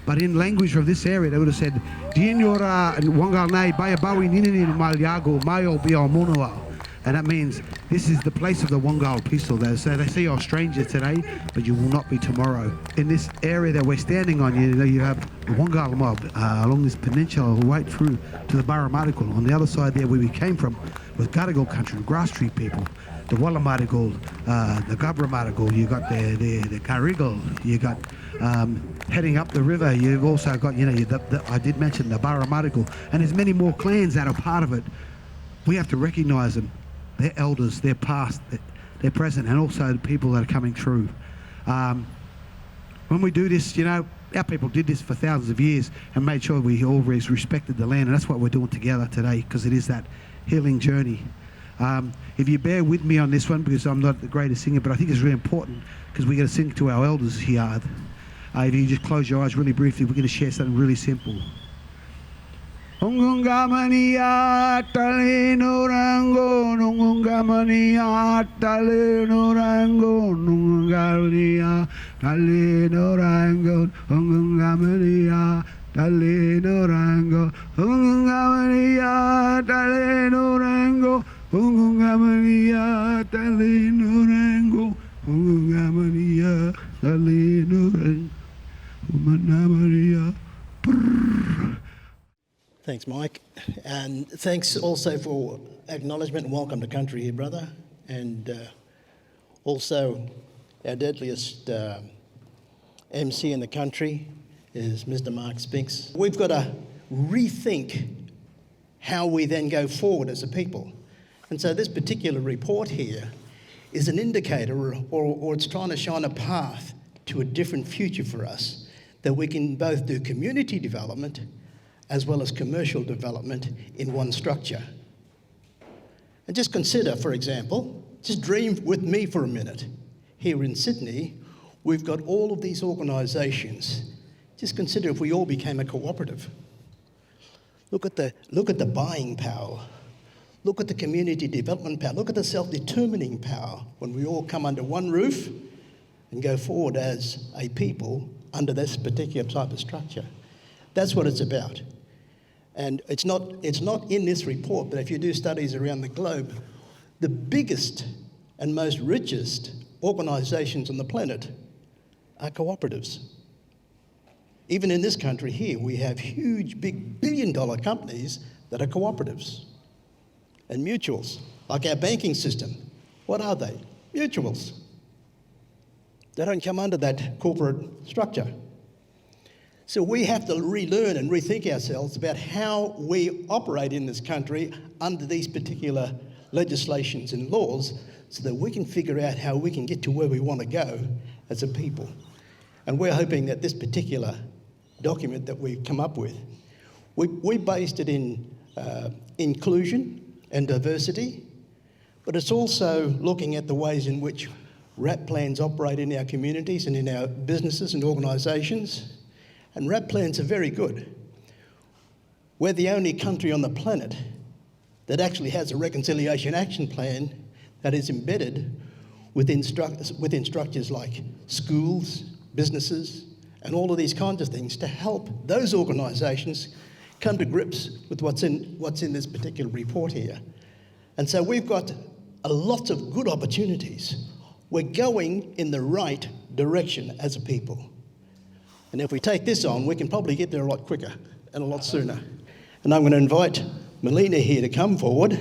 But in language from this area, they would have said, Dinyora Wangal Nai Bayabawi Ninin Malyago Mayo Bio Monoa. And that means this is the place of the Wangal people. They say you're strangers today, but you will not be tomorrow. In this area that we're standing on, you have the Wangal mob along this peninsula right through to the Barramadikal. On the other side there where we came from was Gadigal country, grass tree people. The Wallamadikal, the Gabramadigal, you got the Karigal, you got heading up the river, you've also got, I did mention the Barramadikal, and there's many more clans that are part of it. We have to recognise them. They're elders, they're past, they're present, and also the people that are coming through. When we do this, our people did this for thousands of years and made sure we always respected the land, and that's what we're doing together today, because it is that healing journey. If you bear with me on this one, because I'm not the greatest singer, but I think it's really important, because we're going to sing to our elders here. If you just close your eyes really briefly, we're going to share something really simple. Nungungamania talino rango, nungungamania talino rango, nungungamania talino rango, nungungamania talino rango, nungungamania talino rango, nungungamania talino rango, nungungamania talino rango, nungungamania. Thanks, Mike. And thanks also for acknowledgement and welcome to country here, brother. And also our deadliest MC in the country is Mr. Mark Spinks. We've got to rethink how we then go forward as a people. And so this particular report here is an indicator or it's trying to shine a path to a different future for us, that we can both do community development as well as commercial development in one structure. And just consider, for example, just dream with me for a minute. Here in Sydney, we've got all of these organisations. Just consider if we all became a cooperative. Look at the buying power. Look at the community development power. Look at the self-determining power when we all come under one roof and go forward as a people under this particular type of structure. That's what it's about. And it's not in this report, but if you do studies around the globe, the biggest and most richest organisations on the planet are cooperatives. Even in this country here, we have huge, big billion-dollar companies that are cooperatives and mutuals, like our banking system. What are they? Mutuals. They don't come under that corporate structure. So we have to relearn and rethink ourselves about how we operate in this country under these particular legislations and laws so that we can figure out how we can get to where we want to go as a people. And we're hoping that this particular document that we've come up with, we based it in inclusion and diversity, but it's also looking at the ways in which RAP plans operate in our communities and in our businesses and organisations. And RAP plans are very good. We're the only country on the planet that actually has a reconciliation action plan that is embedded within structures like schools, businesses, and all of these kinds of things to help those organisations come to grips with what's in this particular report here. And so we've got a lot of good opportunities. We're going in the right direction as a people. And if we take this on, we can probably get there a lot quicker and a lot sooner. And I'm going to invite Melina here to come forward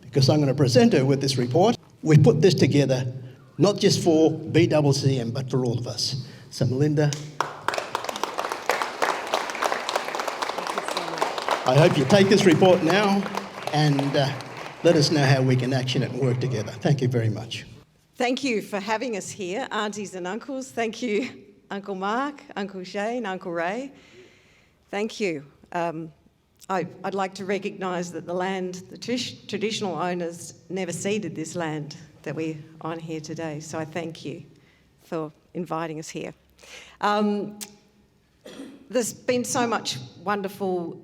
because I'm going to present her with this report. We've put this together not just for BCCM, but for all of us. So Melinda, I hope you take this report now and let us know how we can action it and work together. Thank you very much. Thank you for having us here, aunties and uncles. Thank you, Uncle Mark, Uncle Shane, Uncle Ray. Thank you. I'd like to recognise that the land, the traditional owners never ceded this land that we're on here today. So I thank you for inviting us here. There's been so much wonderful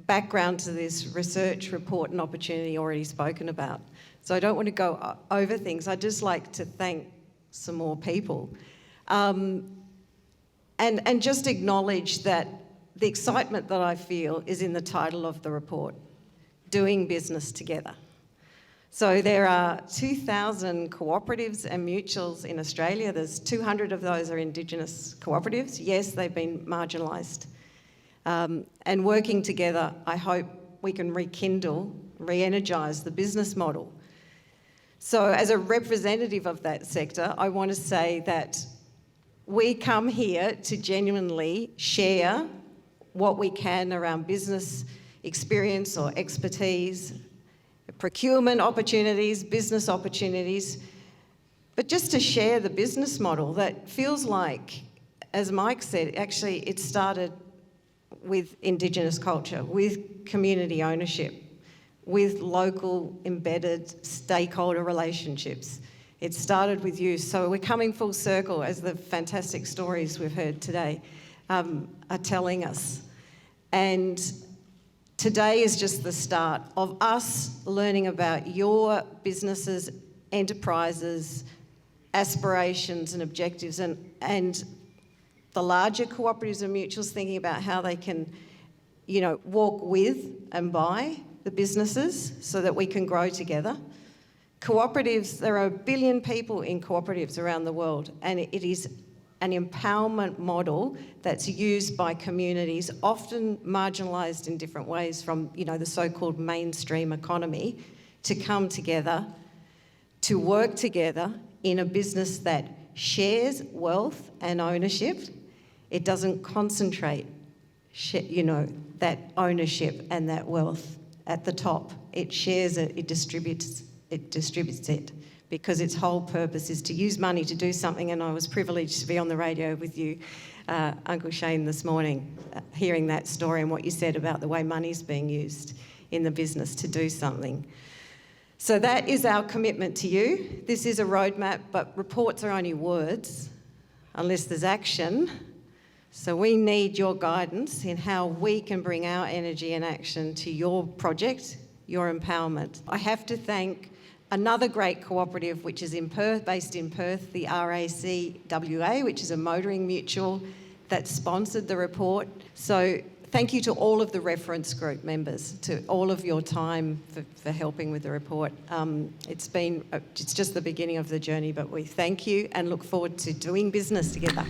background to this research report and opportunity already spoken about. So I don't want to go over things. I'd just like to thank some more people. And And just acknowledge that the excitement that I feel is in the title of the report, Doing Business Together. So there are 2,000 cooperatives and mutuals in Australia. There's 200 of those are Indigenous cooperatives. Yes, they've been marginalised. And working together, I hope we can rekindle, re-energise the business model. So as a representative of that sector, I want to say that we come here to genuinely share what we can around business experience or expertise, procurement opportunities, business opportunities, but just to share the business model that feels like, as Mike said, actually it started with Indigenous culture, with community ownership, with local embedded stakeholder relationships. It started with you. So we're coming full circle, as the fantastic stories we've heard today are telling us. And today is just the start of us learning about your businesses, enterprises, aspirations and objectives, and the larger cooperatives and mutuals thinking about how they can, walk with and by the businesses so that we can grow together. Cooperatives, there are 1 billion people in cooperatives around the world, and it is an empowerment model that's used by communities, often marginalised in different ways from, the so-called mainstream economy, to come together, to work together in a business that shares wealth and ownership. It doesn't concentrate, that ownership and that wealth at the top. It shares it, it distributes it, because its whole purpose is to use money to do something. And I was privileged to be on the radio with you, Uncle Shane, this morning, hearing that story and what you said about the way money's being used in the business to do something. So that is our commitment to you. This is a roadmap, but reports are only words unless there's action. So we need your guidance in how we can bring our energy and action to your project, your empowerment. I have to thank another great cooperative, which is in Perth, based in Perth, the RACWA, which is a motoring mutual that sponsored the report. So thank you to all of the reference group members, to all of your time for helping with the report. It's just the beginning of the journey, but we thank you and look forward to doing business together.